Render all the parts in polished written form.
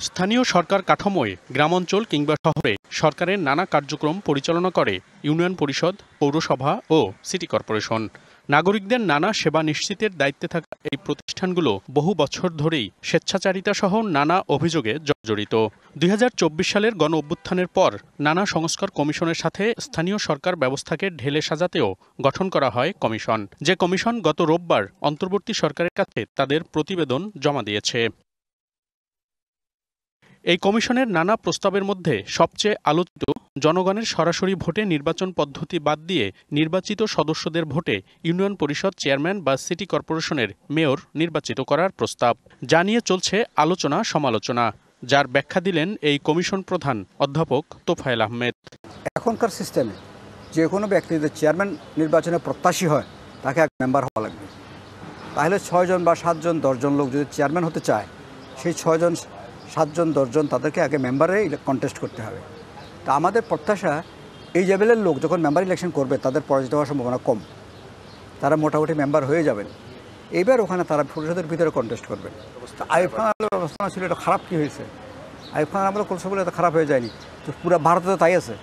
স্থানীয় সরকার কাঠামোয় গ্রামাঞ্চল কিংবা শহরে সরকারের নানা কার্যক্রম পরিচালনা করে ইউনিয়ন পরিষদ, পৌরসভা ও সিটি কর্পোরেশন। নাগরিকদের নানা সেবা নিশ্চিতের দায়িত্বে থাকা এই প্রতিষ্ঠানগুলো বহু বছর ধরেই স্বেচ্ছাচারিতা সহ নানা অভিযোগে জর্জরিত। ২০২৪ সালের গণ অভ্যুত্থানের পর নানা সংস্কার কমিশনের সাথে স্থানীয় সরকার ব্যবস্থাকে ঢেলে সাজাতেও গঠন করা হয় কমিশন, যে কমিশন গত রোববার অন্তর্বর্তী সরকারের কাছে তাদের প্রতিবেদন জমা দিয়েছে। এই কমিশনের নানা প্রস্তাবের মধ্যে সবচেয়ে আলোচিত জনগণের সরাসরি ভোটে নির্বাচন পদ্ধতি বাদ দিয়ে নির্বাচিত সদস্যদের ভোটে ইউনিয়ন পরিষদ চেয়ারম্যান বা সিটি কর্পোরেশনের মেয়র নির্বাচিত করার প্রস্তাব, যা নিয়ে চলছে আলোচনা সমালোচনা, যার ব্যাখ্যা দিলেন এই কমিশন প্রধান অধ্যাপক তোফায়েল আহমেদ। এখনকার সিস্টেমে যে কোনো ব্যক্তি যদি চেয়ারম্যান নির্বাচনে প্রত্যাশী হয় তাকে এক মেম্বার হওয়া লাগবে। তাহলে 6 জন বা 7 জন 10 জন লোক যদি চেয়ারম্যান হতে চায়, সেই 6 জন 7 জন 10 জন তাদেরকে আগে মেম্বারে কন্টেস্ট করতে হবে। তা আমাদের প্রত্যাশা এই লেভেলের লোক যখন মেম্বার ইলেকশন করবে তাদের পরাজিত হওয়ার সম্ভাবনা কম, তারা মোটামুটি মেম্বার হয়ে যাবেন। এইবার ওখানে তারা পরিষদের ভিতরে কন্টেস্ট করবেন। আইয়ুব খান আমলের অবস্থা ছিল, এটা খারাপ কি হয়েছে? আইয়ুব খান আমলে করছে বলে এটা খারাপ হয়ে যায়নি, তো পুরো ভারতে তো তাই আছে।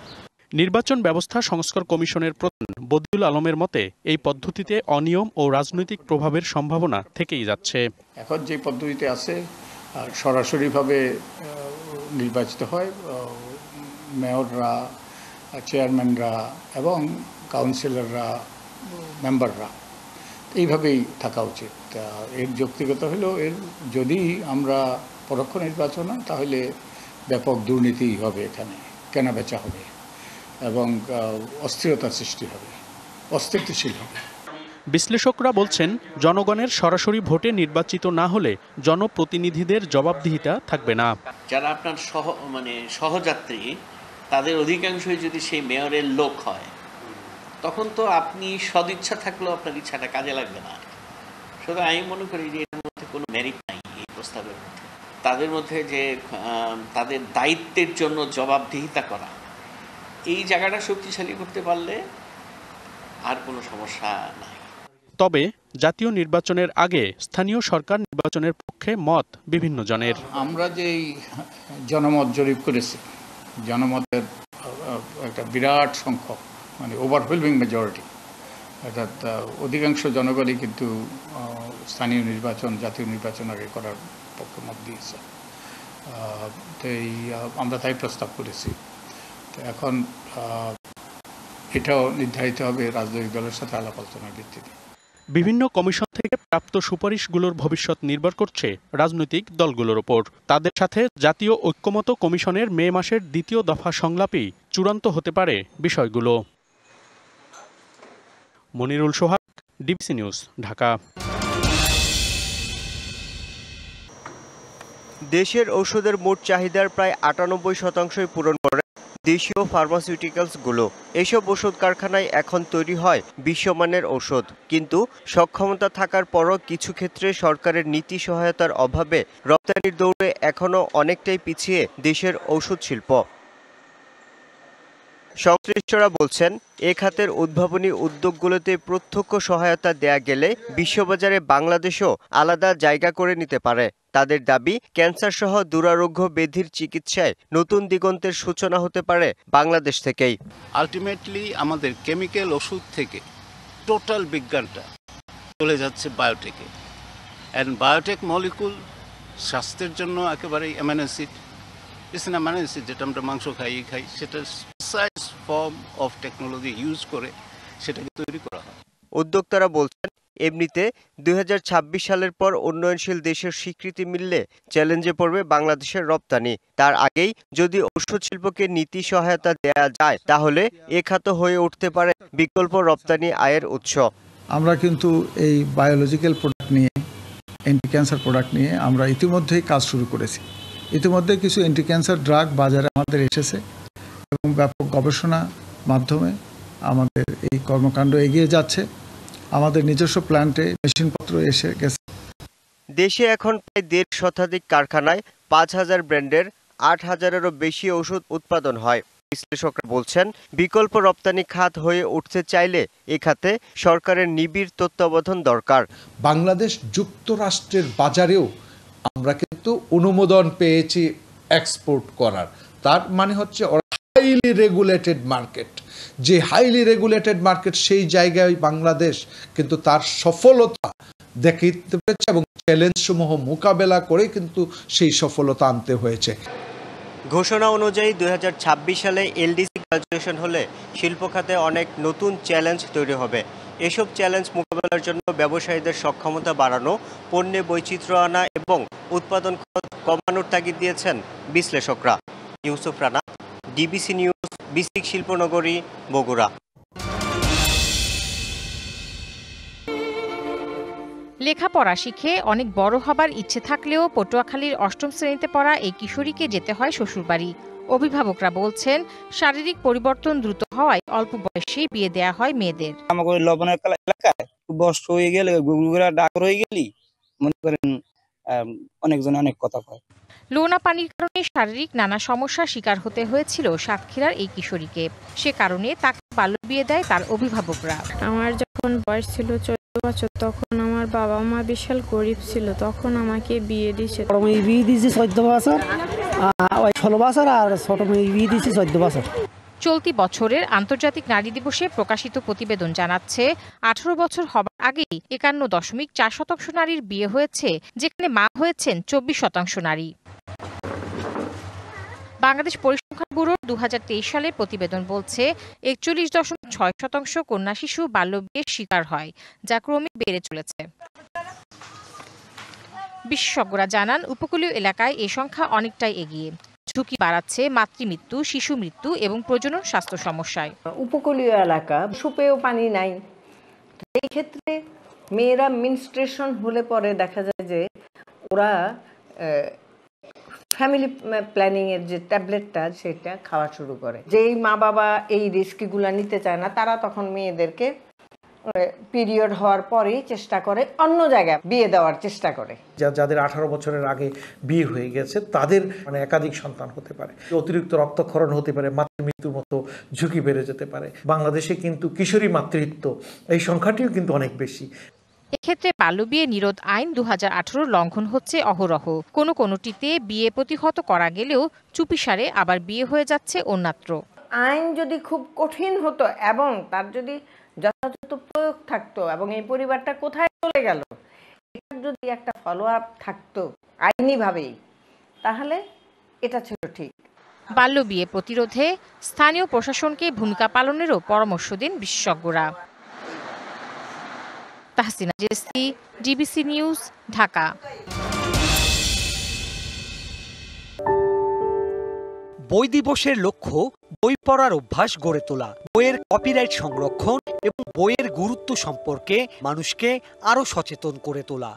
নির্বাচন ব্যবস্থা সংস্কার কমিশনের প্রধান বদিউল আলমের মতে এই পদ্ধতিতে অনিয়ম ও রাজনৈতিক প্রভাবের সম্ভাবনা থেকেই যাচ্ছে। এখন যে পদ্ধতিতে আছে সরাসরিভাবে নির্বাচিত হয় মেয়ররা, চেয়ারম্যানরা এবং কাউন্সিলররা, মেম্বাররা, এইভাবেই থাকা উচিত। এর যৌক্তিকতা হলো এর যদি আমরা পরোক্ষ নির্বাচন হয় তাহলে ব্যাপক দুর্নীতি হবে, এখানে কেনাবেচা হবে এবং অস্থিরতার সৃষ্টি হবে, অস্থিতিশীল হবে। বিশ্লেষকরা বলছেন, জনগণের সরাসরি ভোটে নির্বাচিত না হলে জনপ্রতিনিধিদের জবাবদিহিতা থাকবে না। যারা আপনার সহযাত্রী, তাদের অধিকাংশই যদি সেই মেয়রের লোক হয়, তখন তো আপনি সদিচ্ছা থাকলেও আপনার ইচ্ছাটা কাজে লাগবে না। সুতরাং আমি মনে করি যে এর মধ্যে কোনো মেরিট নাই এই প্রস্তাবের মধ্যে। তাদের মধ্যে যে তাদের দায়িত্বের জন্য জবাবদিহিতা করা, এই জায়গাটা শক্তিশালী করতে পারলে আর কোনো সমস্যা নাই। তবে জাতীয় নির্বাচনের আগে স্থানীয় সরকার নির্বাচনের পক্ষে মত বিভিন্ন জনের। আমরা যে জনমত জরিপ করেছি, জনমতের একটা বিরাট সংখ্যক, মানে ওভারওয়েলমিং মেজরিটি, অর্থাৎ অধিকাংশ জনগণই কিন্তু স্থানীয় নির্বাচন জাতীয় নির্বাচন আগে করার পক্ষে মত দিয়েছে। তো আমরা তাই প্রস্তাব করেছি। তো এখন এটাও নির্ধারিত হবে রাজনৈতিক দলের সাথে আলাপ আলোচনার ভিত্তিতে। বিভিন্ন কমিশন থেকে প্রাপ্ত সুপারিশগুলোর ভবিষ্যৎ নির্ভর করছে রাজনৈতিক দলগুলোর ওপর। তাদের সাথে জাতীয় ঐক্যমত্য কমিশনের মে মাসের দ্বিতীয় দফা সংলাপেই চূড়ান্ত হতে পারে বিষয়গুলো। মনিরুল সোহাগ, ডিবিসি নিউজ, ঢাকা। দেশের ঔষধের মোট চাহিদার প্রায় ৯৮% পূরণ করে দেশীয় ফার্মাসিউটিক্যালসগুলো। এসব ওষুধ কারখানায় এখন তৈরি হয় বিশ্বমানের ঔষধ, কিন্তু সক্ষমতা থাকার পরও কিছু ক্ষেত্রে সরকারের নীতি সহায়তার অভাবে রপ্তানির দৌড়ে এখনও অনেকটাই পিছিয়ে দেশের ঔষধ শিল্প। সংশ্লিষ্টরা বলছেন, এ খাতের উদ্ভাবনী উদ্যোগগুলোতে প্রত্যক্ষ সহায়তা দেয়া গেলে বিশ্ববাজারে বাংলাদেশও আলাদা জায়গা করে নিতে পারে। তাদের দাবি, ক্যান্সারসহ দুরারোগ্য ব্যাধির চিকিৎসায় নতুন দিগন্তের সূচনা হতে পারে বাংলাদেশ থেকেই। আলটিমেটলি আমাদের কেমিক্যাল ওষুধ থেকে টোটাল বিজ্ঞানটা চলে যাচ্ছে বায়োটেকে। অ্যান্ড বায়োটেক মলিকুল স্বাস্থ্যের জন্য একেবারেই অ্যামাইনো অ্যাসিড, অ্যামাইনো অ্যাসিড যেটা আমরা মাংস খাই, সেটা precise form of technology use করে সেটাকে তৈরি করা হয়। উদ্যোক্তারা বলছেন, এমনিতে ২০২৬ সালের পর উন্নয়নশীল দেশের স্বীকৃতি মিললে চ্যালেঞ্জে পড়বে বাংলাদেশের রপ্তানি। তার আগেই যদি ওষুধ শিল্পকে নীতি সহায়তা দেয়া যায়, তাহলে এ খাত হয়ে উঠতে পারে বিকল্প রপ্তানি আয়ের উৎস। আমরা কিন্তু এই বায়োলজিক্যাল প্রোডাক্ট নিয়ে, অ্যান্টি ক্যান্সার প্রোডাক্ট নিয়ে আমরা ইতিমধ্যেই কাজ শুরু করেছি। ইতিমধ্যে কিছু অ্যান্টি ক্যান্সার ড্রাগ বাজারে আমাদের এসেছে এবং ব্যাপক গবেষণা মাধ্যমে আমাদের এই কর্মকাণ্ড এগিয়ে যাচ্ছে। আমাদের নিজস্ব প্ল্যান্টে মেশিনপত্র এসে গেছে। দেশে এখন প্রায় ১.৫ শতাধিক কারখানায় ৫,০০০ ব্র্যান্ডের ৮,০০০-এরও বেশি ওষুধ উৎপাদন হয়। বিশ্লেষকরা বলছেন, বিকল্প রপ্তানি খাত হয়ে উঠতে চাইলে এ খাতে সরকারের নিবিড় তত্ত্বাবধান দরকার। বাংলাদেশ যুক্তরাষ্ট্রের বাজারেও আমরা কিন্তু অনুমোদন পেয়েছি এক্সপোর্ট করার। তার মানে হচ্ছে ওরা হাইলি রেগুলেটেড মার্কেট, যে হাইলি রেগুলেটেড মার্কেট সেই জায়গায় বাংলাদেশ কিন্তু তার সফলতা দেখাতে পেরেছে এবং চ্যালেঞ্জসমূহ মোকাবেলা করে কিন্তু সেই সফলতা আনতে হয়েছে। ঘোষণা অনুযায়ী 2026 সালে এলডিসি গ্র্যাজুয়েশন হলে শিল্প খাতে অনেক নতুন চ্যালেঞ্জ তৈরি হবে। এসব চ্যালেঞ্জ মোকাবেলার জন্য ব্যবসায়ীদের সক্ষমতা বাড়ানো, পণ্যে বৈচিত্র্য আনা এবং উৎপাদন খরচ কমানোর তাগিদ দিয়েছেন বিশ্লেষকরা। ইউসুফ রানা, ডিবিসি নিউজ, বিসিক শিল্পনগরী, বগুড়া। লেখাপড়া শিখে অনেক বড় হবার ইচ্ছে থাকলেও পটুয়াখালীর 8ম শ্রেণীতে পড়া এই কিশোরীকে যেতে হয় শ্বশুরবাড়ি। অভিভাবকরা বলছেন, শারীরিক পরিবর্তন দ্রুত হওয়ায় অল্প বয়সেই বিয়ে দেয়া হয় মেয়েদের। আমাকে লবণ এলাকায় বয়স হয়ে গেলে গুগুরা ডাক হয়ে গেলি মনে করেন অনেকজন অনেক কথা কয়। লোনা পানির কারণে শারীরিক নানা সমস্যার শিকার হতে হয়েছিল সাতক্ষীরার এই কিশোরীকে। সে কারণে তাকে বাল্য বিয়ে দেয় তার অভিভাবকরা। আমার যখন বয়স ছিল 14 বছর, তখন আমার বাবা মা বিশাল গরিব ছিল, তখন আমাকে বিয়ে দিয়েছে। বড় মেয়ে বিয়ে দিয়েছে 14 বছর, 16 বছর, আর ছোট মেয়ে বিয়ে দিয়েছে 14 বছর। চলতি বছরের আন্তর্জাতিক নারী দিবসে প্রকাশিত প্রতিবেদন জানাচ্ছে 18 বছর হবার আগেই 51.4% নারীর বিয়ে হয়েছে, যেখানে মা হয়েছেন 24% নারী। বাংলাদেশ পরিসংখ্যান ব্যুরোর 2023 সালের প্রতিবেদন বলছে 41.6% কন্যা শিশু বাল্যবিয়ের শিকার হয়, যা ক্রমে বেড়ে চলেছে। বিশেষজ্ঞরা জানান, উপকূলীয় এলাকায় এ সংখ্যা অনেকটাই এগিয়ে। ঝুঁকি বাড়াচ্ছে মাতৃমৃত্যু, শিশু মৃত্যু এবং প্রজনন স্বাস্থ্য সমস্যায়। উপকূলীয় এলাকা, সুপেয় পানি নাই। এই ক্ষেত্রে মেয়েরা মিনস্ট্রেশন হলে পরে দেখা যায় যে ওরা ফ্যামিলি প্ল্যানিং এর যে ট্যাবলেটটা সেটা খাওয়া শুরু করে। যেই মা বাবা এই রিস্কগুলো নিতে চায় না, তারা তখন মেয়েদেরকে পিরিয়ড হওয়ার পরেই চেষ্টা করে অন্য জায়গায় বিয়ে দেওয়ার চেষ্টা করে। যাদের 18 বছরের আগে বিয়ে হয়ে গেছে তাদের একাধিক সন্তান হতে পারে, অতিরিক্ত রক্তক্ষরণ হতে পারে, মাতৃমৃত্যুর মতো ঝুঁকি বেড়ে যেতে পারে। বাংলাদেশে কিন্তু কিশোরী মাতৃত্ব এই সংখ্যাটিও কিন্তু অনেক বেশি। এক্ষেত্রে বাল্যবিয়ে নিরোধ আইন 2018 লঙ্ঘন হচ্ছে অহরহ। কোনোটিতে বিয়ে প্রতিহত করা গেলেও চুপিসারে আবার বিয়ে হয়ে যাচ্ছে অন্যত্র। আইন যদি খুব কঠিন হতো এবং তার যদি যথাযথ প্রয়োগ থাকতো এবং এই পরিবারটা কোথায় চলে গেল এটার যদি একটা ফলো আপ থাকতো আইনিভাবেই, তাহলে এটা ছিল ঠিক। বাল্যবিয়ে প্রতিরোধে স্থানীয় প্রশাসনকে ভূমিকা পালনেরও পরামর্শ দেন বিশেষজ্ঞরা। Tahsina Jessy, DBC news, Dhaka. বই দিবসের লক্ষ্য বই পড়ার অভ্যাস গড়ে তোলা, বইয়ের কপিরাইট সংরক্ষণ এবং বইয়ের গুরুত্ব সম্পর্কে মানুষকে আরও সচেতন করে তোলা।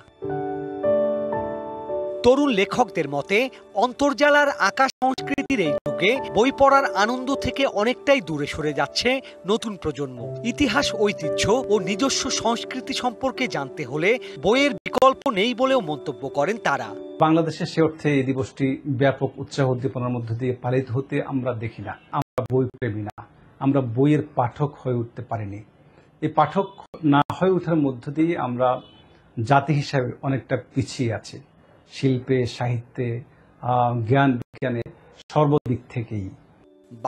তরুণ লেখকদের মতে অন্তর্জালার আকাশ সংস্কৃতির এই যুগে বই পড়ার আনন্দ থেকে অনেকটাই দূরে সরে যাচ্ছে নতুন প্রজন্ম। ইতিহাস, ঐতিহ্য ও নিজস্ব সংস্কৃতি সম্পর্কে জানতে হলে বইয়ের বিকল্প নেই বলেও মন্তব্য করেন তারা। বাংলাদেশের সে অর্থে এই দিবসটি ব্যাপক উৎসাহ উদ্দীপনার মধ্য দিয়ে পালিত হতে আমরা দেখি না। আমরা বই প্রেমী না, আমরা বইয়ের পাঠক হয়ে উঠতে পারিনি। এই পাঠক না হয়ে ওঠার মধ্য দিয়ে আমরা জাতি হিসাবে অনেকটা পিছিয়ে আছি, শিল্পে, সাহিত্যে, জ্ঞান বিজ্ঞানে, সর্বদিক থেকেই।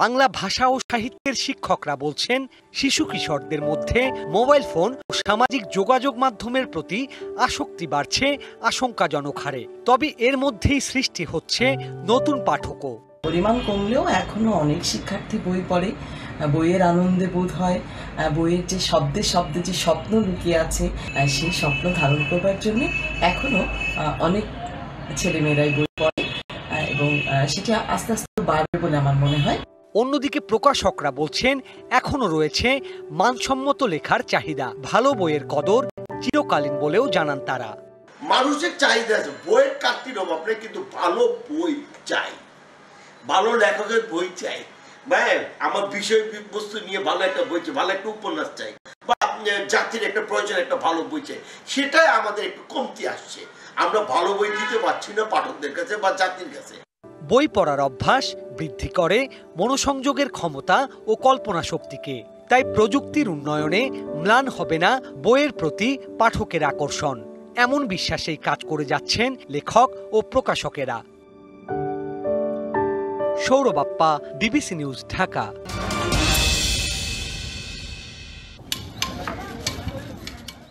বাংলা ভাষা ও সাহিত্যের শিক্ষকরা বলছেন, শিশু কিশোরদের মধ্যে মোবাইল ফোন ও সামাজিক যোগাযোগ মাধ্যমের প্রতি আসক্তি বাড়ছে আশঙ্কাজনক হারে। তবে এর মধ্যেই সৃষ্টি হচ্ছে নতুন পাঠকও। পরিমাণ কমলেও এখনো অনেক শিক্ষার্থী বই পড়ে, বইয়ের আনন্দে বোধ হয়, বইয়ের যে শব্দে শব্দে যে স্বপ্ন লুকিয়ে আছে সেই স্বপ্ন ধারণ করবার জন্য এখনো অনেক ছেলেমেয়েরাই বই পড়ে এবং সেটা আস্তে আস্তে বাড়বে বলে আমার মনে হয়। অন্যদিকে প্রকাশকরা বলছেন, এখনো রয়েছে মানসম্মত লেখার চাহিদা। ভালো বইয়ের কদর চিরকালীন বলেও জানান তারা। মানুষের চাহিদা আছে, বইয়ের কাটতির অভাব নেই, কিন্তু ভালো বই চাই, ভালো লেখকের বই চাই। আমার বিষয় বস্তু নিয়ে ভালো একটা বই চাই, ভালো একটা উপন্যাস চাই, বা জাতির একটা প্রয়োজন একটা ভালো বই চাই। সেটাই আমাদের একটু কমতি আসছে। আমরা ভালো বই দিতে পারছি না পাঠকদের কাছে বা জাতির কাছে। বই পড়ার অভ্যাস বৃদ্ধি করে মনোসংযোগের ক্ষমতা ও কল্পনা শক্তিকে। তাই প্রযুক্তির উন্নয়নে ম্লান হবে না বইয়ের প্রতি পাঠকের আকর্ষণ, এমন বিশ্বাসেই কাজ করে যাচ্ছেন লেখক ও প্রকাশকেরা। Sourav Appa, DBC news, Dhaka.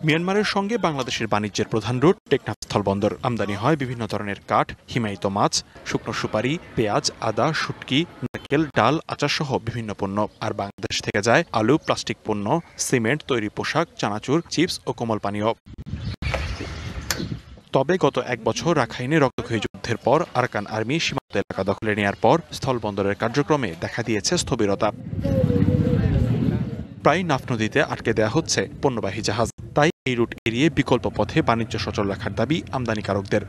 মিয়ানমারের সঙ্গে বাংলাদেশের বাণিজ্যের প্রধান রুট টেকনাফ স্থলবন্দর। আমদানি হয় বিভিন্ন ধরনের কাঠ, হিমায়িত মাছ, শুকনো সুপারি, পেঁয়াজ, আদা, শুটকি, নারকেল, ডাল, আচার সহ বিভিন্ন পণ্য। আর বাংলাদেশ থেকে যায় আলু, প্লাস্টিক পণ্য, সিমেন্ট, তৈরি পোশাক, চানাচুর, চিপস ও কোমল পানীয়। তবে গত 1 বছর রাখাইনে রক্তক্ষয়ী যুদ্ধের পর আরাকান আর্মি সীমান্ত এলাকা দখলে নেওয়ার পর স্থলবন্দরের কার্যক্রমে দেখা দিয়েছে স্থবিরতা। প্রায় নাফ নদীতে আটকে দেওয়া হচ্ছে পণ্যবাহী জাহাজ। তাই এই রুট এড়িয়ে বিকল্প পথে বাণিজ্য সচল রাখার দাবি আমদানিকারকদের।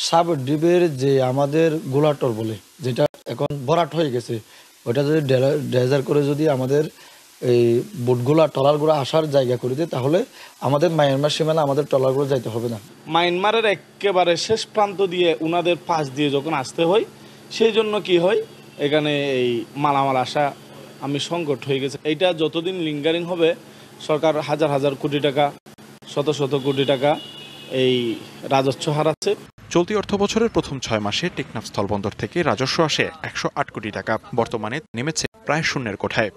সাবদ্বীপের যে আমাদের গোলাটল বলে, যেটা এখন ভরাট হয়ে গেছে, ওটা যদি ড্রেজার করে যদি আমাদের এই বোটগুলা ট্রলারগুলো আসার জায়গা করে দেয়, তাহলে আমাদের মায়ানমার সীমানা আমাদের ট্রলারগুলো যাইতে হবে না। মায়ানমারের একেবারে শেষ প্রান্ত দিয়ে উনাদের পাশ দিয়ে যখন আসতে হয়, সেই জন্য কি হয়, এখানে এই মালামাল আসা আমি সংকট হয়ে গেছে। এইটা যতদিন লিঙ্গারিং হবে, সরকার হাজার হাজার কোটি টাকা, শত শত কোটি টাকা এই রাজস্ব হারাচ্ছে। চলতি অর্থ বছরের প্রথম 6 মাসে টেকনাফ স্থলবন্দর থেকে রাজস্ব আসে 108 কোটি টাকা। বর্তমানে নেমেছে প্রায় শূন্যের কোঠায়।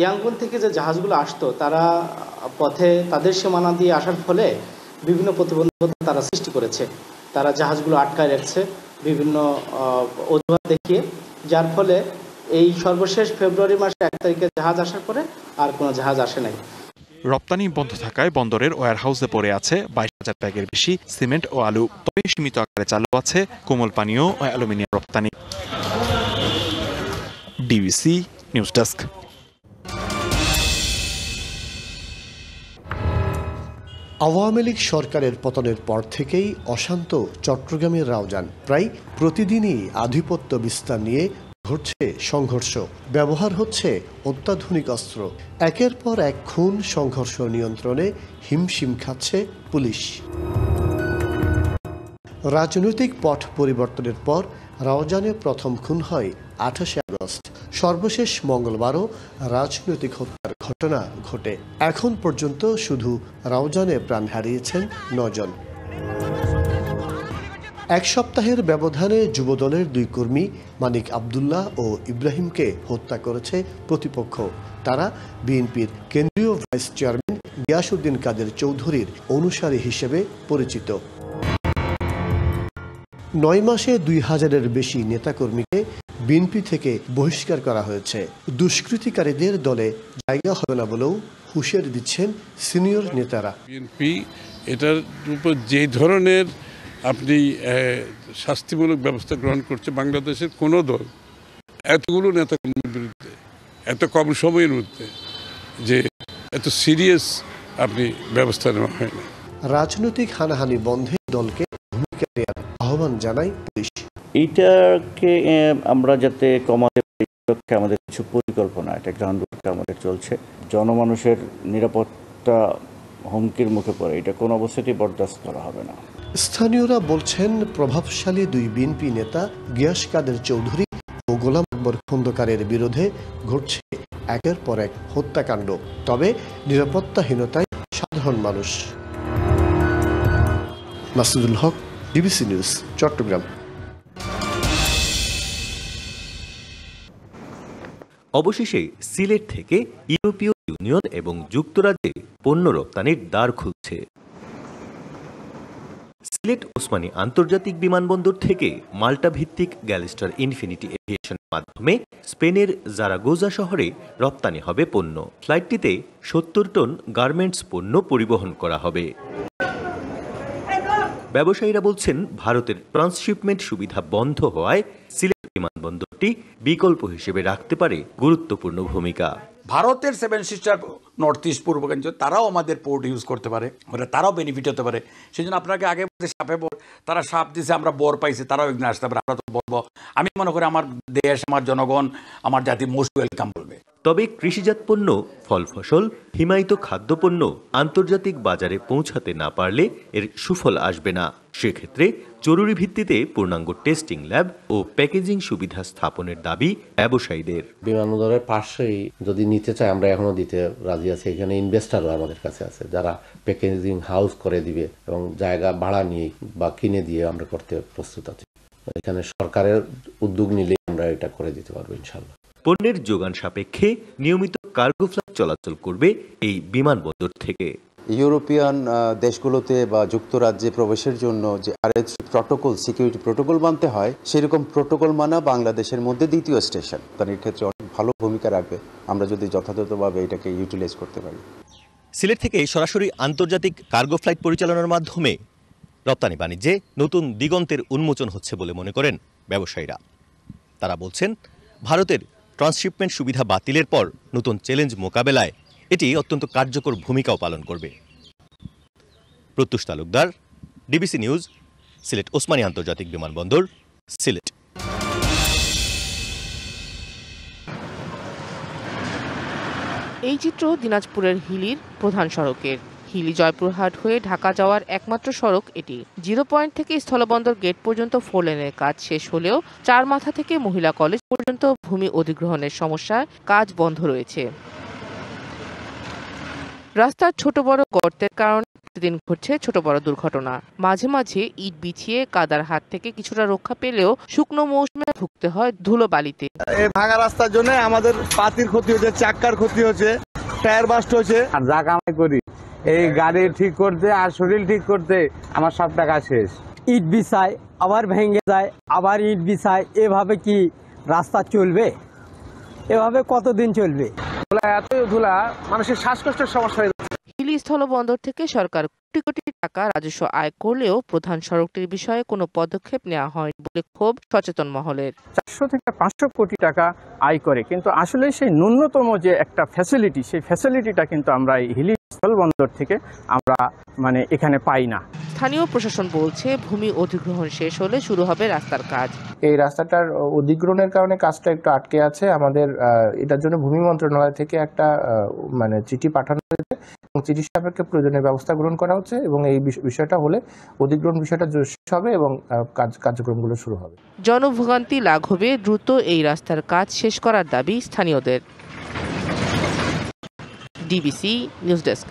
ইয়াঙ্গুন থেকে যে জাহাজগুলো আসতো, তারা পথে তাদের সীমানা দিয়ে আসার ফলে বিভিন্ন প্রতিবন্ধকতা তারা সৃষ্টি করেছে। তারা জাহাজগুলো আটকায় রাখছে বিভিন্ন অজুহাত দেখিয়ে, যার ফলে এই সর্বশেষ ফেব্রুয়ারি মাসে 1 তারিখে জাহাজ আসার পরে আর কোনো জাহাজ আসে নাই। রপ্তানি বন্ধ থাকায় বন্দরের ওয়্যারহাউসে পড়ে আছে 22,000 ব্যাগের বেশি সিমেন্ট ও আলু। তবে সীমিত আকারে চালু আছে কোমল পানীয় ও অ্যালুমিনিয়াম রপ্তানি। DBC news desk. Awami League সরকারের পতনের পর থেকেই অশান্ত চট্টগ্রামের রাউজান। প্রায় প্রতিদিনই আধিপত্য বিস্তার নিয়ে ঘটছে সংঘর্ষ, ব্যবহার হচ্ছে অত্যাধুনিক অস্ত্র। একের পর এক খুন, সংঘর্ষ নিয়ন্ত্রণে হিমশিম খাচ্ছে পুলিশ। রাজনৈতিক পট পরিবর্তনের পর রাউজানে প্রথম খুন হয় 28 আগস্ট। সর্বশেষ মঙ্গলবারও রাজনৈতিক হত্যার ঘটনা ঘটে। এখন পর্যন্ত শুধু রাউজানে প্রাণ হারিয়েছেন 9 জন। 1 সপ্তাহের ব্যবধানে যুবদলের 2 কর্মী মানিক আব্দুল্লাহ ও ইব্রাহিমকে হত্যা করেছে প্রতিপক্ষ। তারা বিএনপির কেন্দ্রীয় ভাইস চেয়ারম্যান গিয়াসউদ্দিন কাদের চৌধুরীর অনুসারী হিসেবে পরিচিত। 9 মাসে 2000-এর বেশি নেতাকর্মীকে বিএনপি থেকে বহিষ্কার করা হয়েছে। দুষ্কৃতিকারীদের দলে জায়গা হবে না বলেও হুঁশিয়ারি দিচ্ছেন সিনিয়র নেতারা। বিএনপি এটার উপর যে ধরনের আপনি শাস্তিমূলক ব্যবস্থা গ্রহণ করছে, বাংলাদেশের কোনো দল এতগুলো নেতাকর্মীর বিরুদ্ধে এত কম সময়ের মধ্যে যে এত সিরিয়াস আপনি ব্যবস্থা নেওয়া হয় না। রাজনৈতিক হানাহানি বন্ধে দলকে ভূমিকা নেওয়ার আহ্বান জানায় পুলিশ। এইটাকে আমরা যাতে কমাতে পারি, আমাদের কিছু পরিকল্পনা, একটা গ্রাউন্ড ওয়ার্ক আমাদের চলছে। জনমানুষের নিরাপত্তা হুমকির মুখে পড়ে, এটা কোনো অবস্থাতেই বরদাস্ত করা হবে না। স্থানীয়রা বলছেন, প্রভাবশালী 2 বিএনপি নেতা গিয়াস কাদের চৌধুরী ও গোলাম আকবর খন্দকারের বিরুদ্ধে ঘটছে একের পর এক হত্যাকাণ্ড। তবে নিরাপত্তাহীনতায় সাধারণ মানুষ। মাসুদুল হক, ডিবিসি নিউজ, চট্টগ্রাম। অবশেষে সিলেট থেকে ইউরোপীয় ইউনিয়ন এবং যুক্তরাজ্যে পণ্য রপ্তানির দ্বার খুলছে। সিলেট ওসমানী আন্তর্জাতিক বিমানবন্দর থেকে মাল্টা ভিত্তিক গ্যালিস্টার ইনফিনিটি এভিয়েশনের মাধ্যমে স্পেনের জারাগোজা শহরে রপ্তানি হবে পণ্য। ফ্লাইটটিতে 70 টন গার্মেন্টস পণ্য পরিবহন করা হবে। ব্যবসায়ীরা বলছেন, ভারতের ট্রান্সশিপমেন্ট সুবিধা বন্ধ হওয়ায় সিলেট বিমানবন্দরটি বিকল্প হিসেবে রাখতে পারে গুরুত্বপূর্ণ ভূমিকা। ভারতের 7 সিস্টার নর্থ ইস্ট পূর্বাঞ্চল তারাও আমাদের পোর্ট ইউজ করতে পারে, তারাও বেনিফিট হতে পারে। সেই জন্য আপনাকে আগে সাপে বর, তারা সাপ দিছে, আমরা বর পাইছি, তারাও একদিন আসতে পারে, আমরা তো বলবো। আমি মনে করি আমার দেশ, আমার জনগণ, আমার জাতি মোস্ট ওয়েলকাম বলবে। তবে কৃষিজাত পণ্য, ফল ফসল, হিমায়িত খাদ্যপণ্য আন্তর্জাতিক বাজারে পৌঁছাতে না পারলে এর সুফল আসবে না। সেক্ষেত্রে জরুরি ভিত্তিতে পূর্ণাঙ্গ টেস্টিং ল্যাব ও প্যাকেজিং সুবিধা স্থাপনের দাবি ব্যবসায়ীদের। বিমানবন্দরের পাশেই যদি নিতে চায়, আমরা এখনো দিতে রাজি আছি। এখানে ইনভেস্টারও আমাদের কাছে আছে, যারা প্যাকেজিং হাউস করে দিবে এবং জায়গা ভাড়া নিয়ে বা কিনে দিয়ে আমরা করতে প্রস্তুত আছি। এখানে সরকারের উদ্যোগ নিলে আমরা এটা করে দিতে পারবো ইনশাল্লাহ। পণ্যের যোগান সাপেক্ষে নিয়মিত কার্গো ফ্লাইট চলাচল করবে এই বিমানবন্দর থেকে। ইউরোপিয়ান দেশগুলোতে বা যুক্তরাজ্যে প্রবেশের জন্য যে RH প্রটোকল, সিকিউরিটি প্রটোকল মানতে হয়, সেরকম প্রটোকল মানা বাংলাদেশের মধ্যে দ্বিতীয় স্টেশন। তার এই ক্ষেত্রে অনেক ভালো ভূমিকা রাখবে আমরা যদি যথাযথভাবে এটাকে ইউটিলাইজ করতে পারি। সিলেট থেকে সরাসরি আন্তর্জাতিক কার্গো ফ্লাইট পরিচালনার মাধ্যমে রপ্তানি বাণিজ্যে নতুন দিগন্তের উন্মোচন হচ্ছে বলে মনে করেন ব্যবসায়ীরা। তারা বলছেন, ভারতের ট্রান্সশিপমেন্ট সুবিধা বাতিলের পর নতুন চ্যালেঞ্জ মোকাবেলায় এটি অত্যন্ত কার্যকর ভূমিকাও পালন করবে। প্রত্যুষ তালুকদার, ডিবিসি নিউজ, সিলেট ওসমানী আন্তর্জাতিক বিমানবন্দর, সিলেট। এই চিত্র দিনাজপুরের হিলির প্রধান সড়কের। হিলি জয়পুরহাট হয়ে ঢাকা যাওয়ার একমাত্র সড়ক এটি। 0 পয়েন্ট থেকে স্থলবন্দর গেট পর্যন্ত 4 লেনের কাজ শেষ হলেও 4 মাথা থেকে মহিলা কলেজ পর্যন্ত ভূমি অধিগ্রহণের সমস্যায় কাজ বন্ধ রয়েছে। রাস্তার ছোট বড় গর্তের কারণে প্রতিদিন ঘটছে ছোট বড় দুর্ঘটনা। মাঝে মাঝে ইট বিছিয়ে কাদার হাত থেকে কিছুটা রক্ষা পেলেও শুকনো মৌসুমে ভুগতে হয় ধুলো বালিতে। এই ভাঙা রাস্তার জন্য আমাদের পাতির ক্ষতি হচ্ছে, চাক্কার ক্ষতি হচ্ছে, টায়ার বাস্ট হচ্ছে। আর যা কামাই করি এই গাড়ি ঠিক করতে আর শরীর ঠিক করতে আমার সব টাকা শেষ। ইট বিছায় আবার ভেঙে যায়, আবার ইট বিছায়, এভাবে কি রাস্তা চলবে? এভাবে কতদিন চলবে? এতই ধুলা মানুষের শ্বাসকষ্টের সমস্যা হয়ে যাচ্ছে। হিলি স্থলবন্দর থেকে সরকার কোটি কোটি টাকা রাজস্ব আয় করলেও প্রধান সড়কটির বিষয়ে কোনো পদক্ষেপ নেওয়া হয়নি বলে ক্ষোভ সচেতন মহলের। 400 থেকে 500 কোটি টাকা আয় করে, কিন্তু আসলে সেই ন্যূনতম যে একটা ফ্যাসিলিটি, সেই ফ্যাসিলিটিটা কিন্তু আমরা এই হিলি স্থলবন্দর থেকে আমরা এখানে পাই না। স্থানীয় প্রশাসন বলছে, ভূমি অধিগ্রহণ শেষ হলে শুরু হবে রাস্তার কাজ। এই রাস্তাটার অধিগ্রহণের কারণে কাজটা একটু আটকে আছে। আমাদের এটার জন্য ভূমি মন্ত্রণালয় থেকে একটা চিঠি পাঠানো হয়েছে এবং চিঠি সাপেক্ষে প্রয়োজনীয় ব্যবস্থা গ্রহণ করা হচ্ছে এবং এই বিষয়টা হলে অধিগ্রহণ বিষয়টা শেষ হবে এবং কার্যক্রমগুলো শুরু হবে। জনভোগান্তি লাঘবে দ্রুত এই রাস্তার কাজ শেষ করার দাবি স্থানীয়দের। DBC news desk.